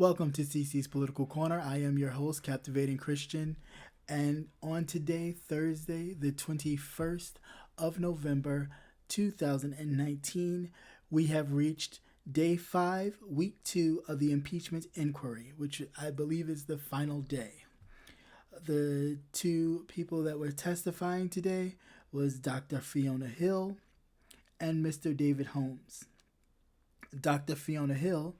Welcome to CC's Political Corner. I am your host, Captivating Christian. And on today, Thursday, the 21st of November, 2019, we have reached day 5, week 2 of the impeachment inquiry, which I believe is the final day. The two people that were testifying today was Dr. Fiona Hill and Mr. David Holmes. Dr. Fiona Hill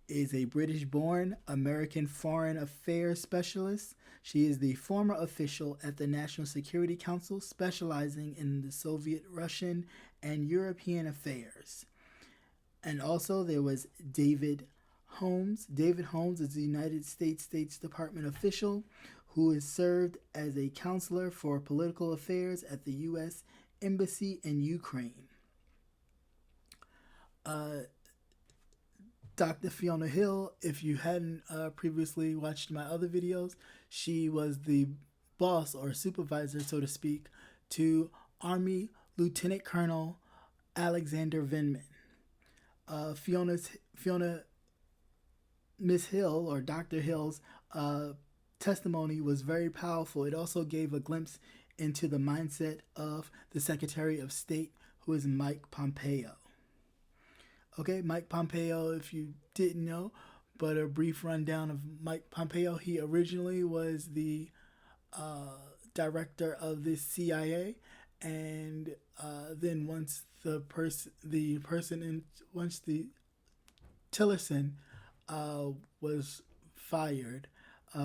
is a British born American foreign affairs specialist. She is the former official at the National Security Council specializing in the Soviet, Russian, and European affairs. And also there was David Holmes. David Holmes is a United States Department official who has served as a counselor for political affairs at the U.S. Embassy in Ukraine. Dr. Fiona Hill, if you hadn't previously watched my other videos, she was the boss or supervisor, so to speak, to Army Lieutenant Colonel Alexander Vindman. Fiona Miss Hill or Dr. Hill's testimony was very powerful. It also gave a glimpse into the mindset of the Secretary of State, who is Mike Pompeo. Okay, Mike Pompeo, if you didn't know, but a brief rundown of Mike Pompeo. He originally was the director of the CIA, and then once the Tillerson was fired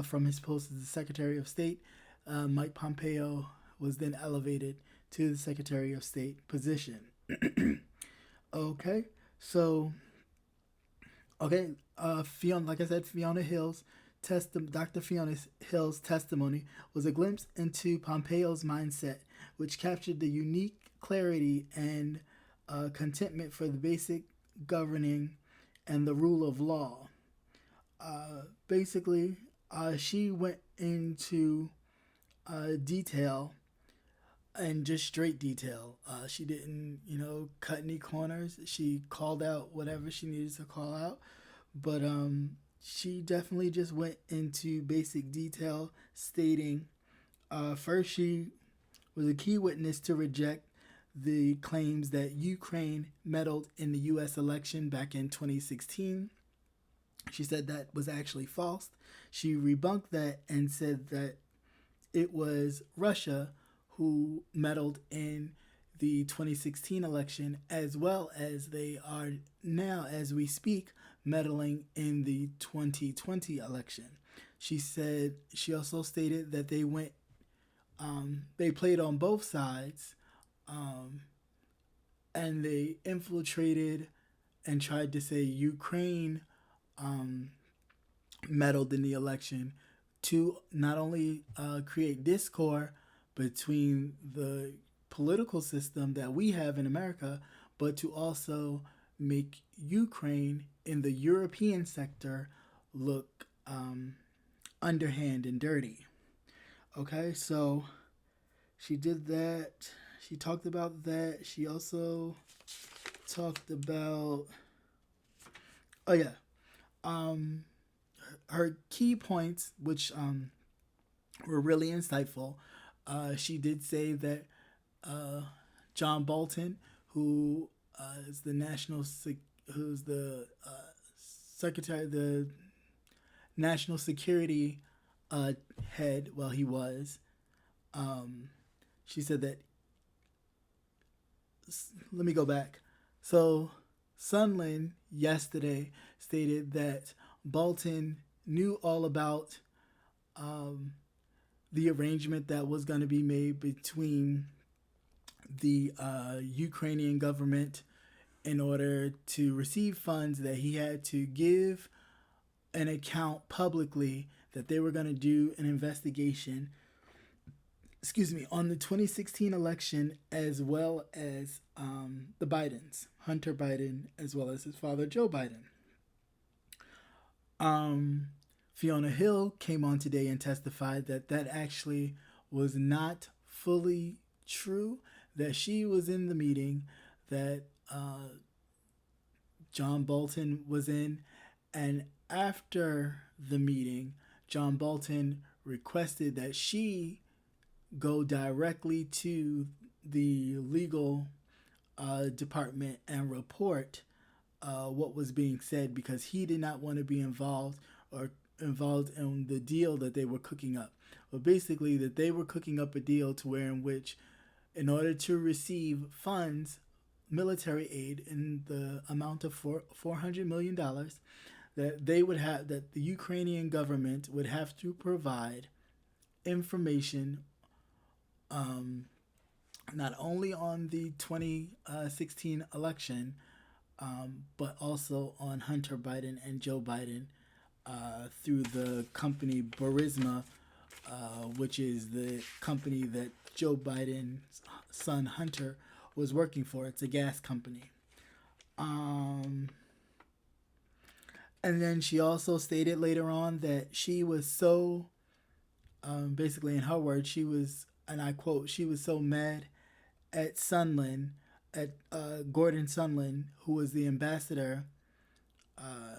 from his post as the Secretary of State, Mike Pompeo was then elevated to the Secretary of State position. Okay. So, Fiona, like I said, Dr. Fiona Hill's testimony was a glimpse into Pompeo's mindset, which captured the unique clarity and contentment for the basic governing and the rule of law. Basically, she went into detail and just straight detail. She didn't, cut any corners. She called out whatever she needed to call out, but she definitely just went into basic detail, stating first she was a key witness to reject the claims that Ukraine meddled in the U.S. election back in 2016. She said that was actually false. She rebunked that and said that it was Russia who meddled in the 2016 election, as well as they are now, as we speak, meddling in the 2020 election. She also stated that they played on both sides, and they infiltrated and tried to say Ukraine meddled in the election to not only create discord between the political system that we have in America, but to also make Ukraine in the European sector look underhand and dirty. Okay, so she did that. She talked about that. She also talked about, her key points, which were really insightful. She did say that John Bolton, who's the secretary, the national security head. Well, he was. She said that. Let me go back. So Sunland yesterday stated that Bolton knew all about the arrangement that was going to be made between the Ukrainian government in order to receive funds, that he had to give an account publicly that they were going to do an investigation on the 2016 election, as well as the Bidens, Hunter Biden, as well as his father, Joe Biden. Fiona Hill came on today and testified that actually was not fully true, that she was in the meeting that John Bolton was in, and after the meeting, John Bolton requested that she go directly to the legal department and report what was being said because he did not want to be involved in the deal that they were cooking up. Well, basically, that they were cooking up a deal to where in which, in order to receive funds, military aid in the amount of $400 million, that the Ukrainian government would have to provide information, um, not only on the 2016 election, but also on Hunter Biden and Joe Biden through the company Burisma, which is the company that Joe Biden's son Hunter was working for. It's a gas company. Um, and then she also stated later on that she was so, basically in her words, she was, and I quote, she was so mad at Sondland, at Gordon Sondland, who was the ambassador uh,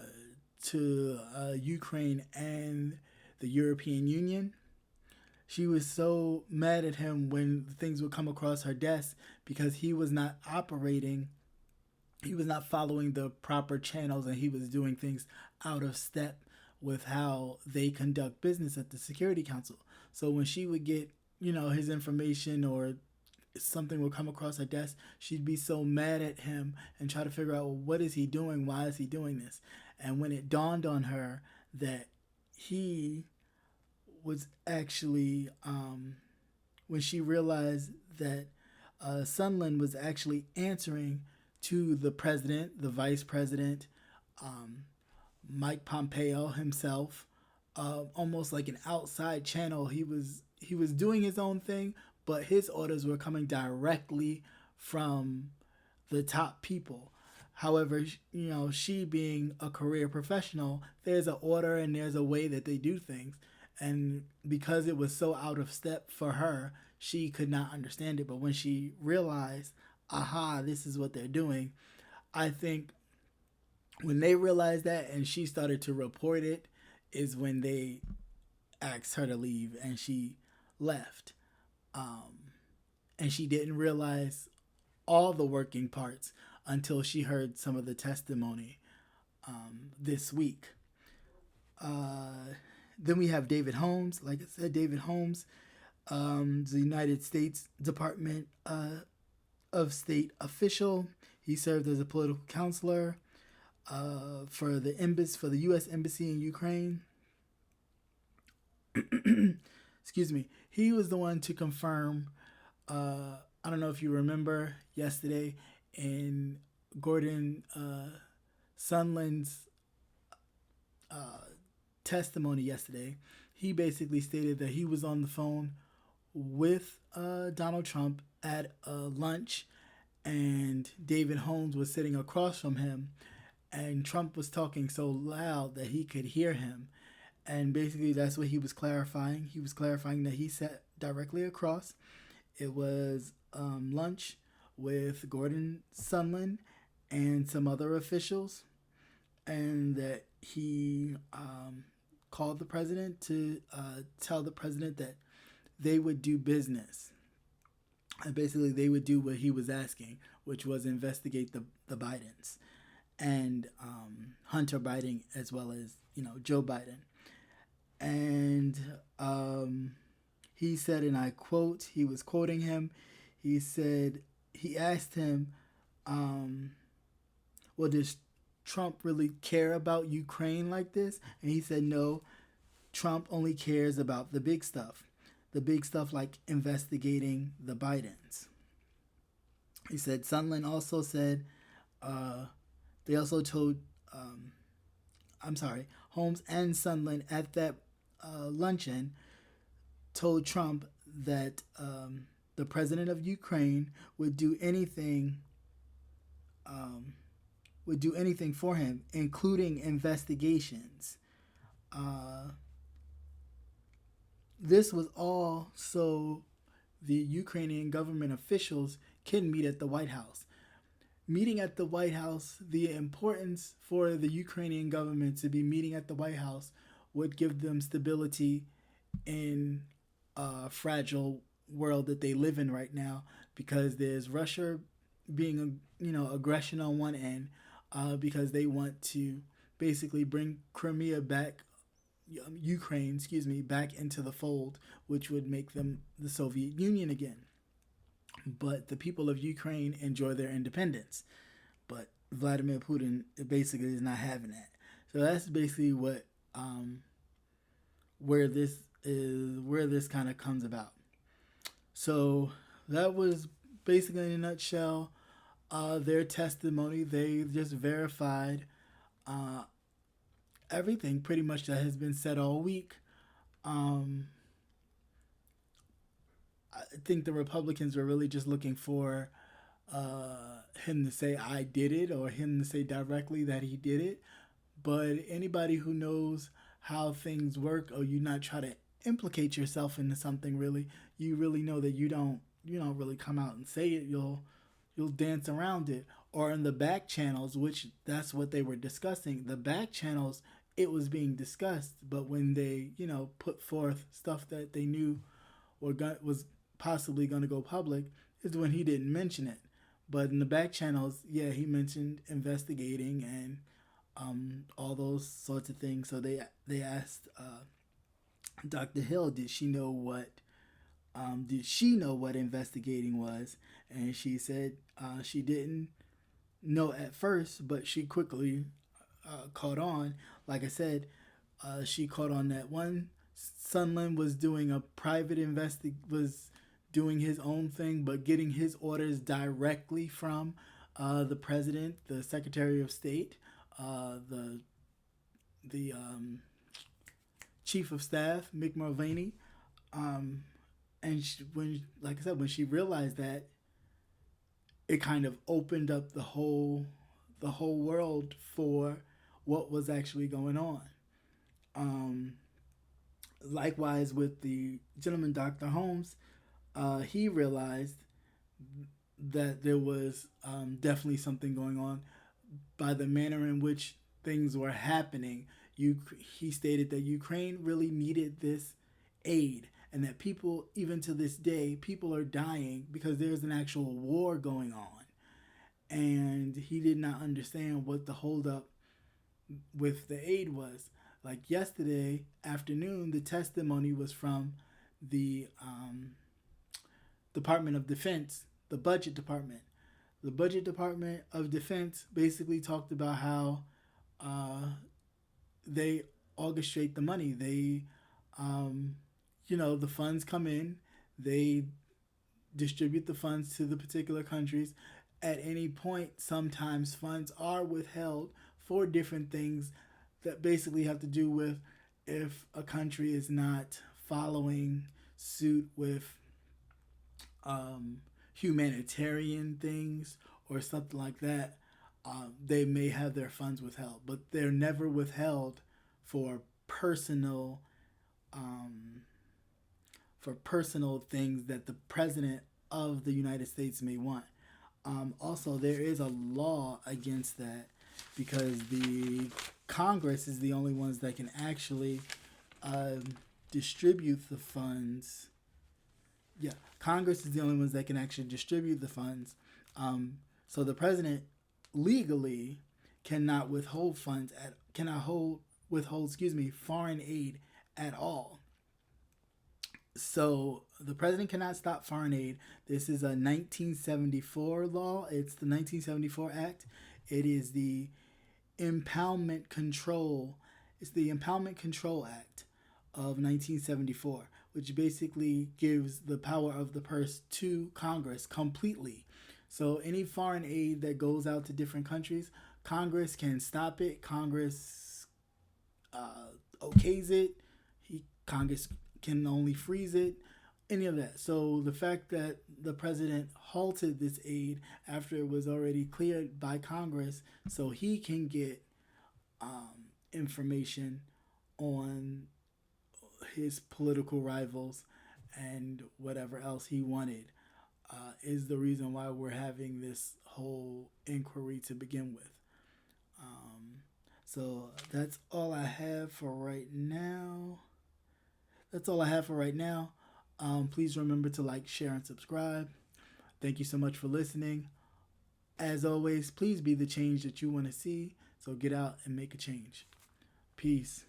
to Ukraine and the European Union. She was so mad at him when things would come across her desk because he was not following the proper channels, and he was doing things out of step with how they conduct business at the Security Council. So when she would get, his information or something would come across her desk, she'd be so mad at him and try to figure out, well, what is he doing? Why is he doing this? And when it dawned on her that he was actually, when she realized that Sondland was actually answering to the president, the vice president, um, Mike Pompeo himself, almost like an outside channel. He was doing his own thing, but his orders were coming directly from the top people. However, she being a career professional, there's an order and there's a way that they do things. And because it was so out of step for her, she could not understand it. But when she realized, aha, this is what they're doing, I think when they realized that and she started to report it, is when they asked her to leave and she left. Um, and she didn't realize all the working parts until she heard some of the testimony this week. Then we have David Holmes. Like I said, David Holmes, the United States Department of State official. He served as a political counselor for the U.S. Embassy in Ukraine. Excuse me. He was the one to confirm. I don't know if you remember yesterday in Gordon Sondland's testimony yesterday. He basically stated that he was on the phone with Donald Trump at a lunch, and David Holmes was sitting across from him, and Trump was talking so loud that he could hear him. And basically, that's what he was clarifying. He was clarifying that he sat directly across. It was lunch with Gordon Sondland and some other officials, and that he called the president to tell the president that they would do business. And basically, they would do what he was asking, which was investigate the Bidens and Hunter Biden, as well as Joe Biden. And he said, and I quote, he was quoting him. He said, he asked him, well, does Trump really care about Ukraine like this? And he said, no, Trump only cares about the big stuff. The big stuff like investigating the Bidens. He said, Sondland also said, they also told, Holmes and Sondland at that luncheon told Trump that the president of Ukraine would do anything for him, including investigations. This was all so the Ukrainian government officials can meet at the White House. meeting at the White House, the importance for the Ukrainian government to be meeting at the White House would give them stability in a fragile world that they live in right now, because there's Russia being aggression on one end, because they want to basically bring Crimea back, Ukraine, excuse me, back into the fold, which would make them the Soviet Union again. But the people of Ukraine enjoy their independence. But Vladimir Putin basically is not having that. So that's basically what where this kind of comes about. So that was basically in a nutshell their testimony. They just verified uh, everything pretty much that has been said all week. Um, I think the Republicans were really just looking for him to say I did it, or him to say directly that he did it. But anybody who knows how things work, or you not try to implicate yourself into something, really, you really know that you don't really come out and say it. You'll dance around it, or in the back channels, which that's what they were discussing. The back channels, it was being discussed, but when they put forth stuff that they knew was possibly going to go public, is when he didn't mention it. But in the back channels, yeah, he mentioned investigating and all those sorts of things. So they asked Dr. Hill, did she know what investigating was? And she said she didn't know at first, but she quickly caught on. Like I said, she caught on that one. Sunland was doing a private was doing his own thing, but getting his orders directly from the president, the Secretary of State, the Chief of Staff, Mick Mulvaney. And like I said, when she realized that, it kind of opened up the whole world for what was actually going on. Um, Likewise with the gentleman, Dr. Holmes, he realized that there was definitely something going on by the manner in which things were happening. He stated that Ukraine really needed this aid, and that people, even to this day, people are dying because there's an actual war going on. And he did not understand what the holdup with the aid was. Like yesterday afternoon, the testimony was from the Department of Defense, the Budget Department. The Budget Department of Defense basically talked about how they orchestrate the money. The funds come in, they distribute the funds to the particular countries. At any point, sometimes funds are withheld for different things that basically have to do with if a country is not following suit with humanitarian things or something like that. They may have their funds withheld, but they're never withheld for personal things that the president of the United States may want. Also, there is a law against that, because the Congress is the only ones that can actually distribute the funds. Yeah, Congress is the only ones that can actually distribute the funds. So the president legally cannot withhold foreign aid at all. So the president cannot stop foreign aid. This is a 1974 law. It's the 1974 Act. It is the Impoundment Control. It's the Impoundment Control Act of 1974, which basically gives the power of the purse to Congress completely. So any foreign aid that goes out to different countries, Congress can stop it. Congress okays it. Congress can only freeze it, any of that. So the fact that the president halted this aid after it was already cleared by Congress, so he can get information on his political rivals and whatever else he wanted. is the reason why we're having this whole inquiry to begin with. So that's all I have for right now. That's all I have for right now. Please remember to like, share, and subscribe. Thank you so much for listening. As always, please be the change that you want to see. So get out and make a change. Peace.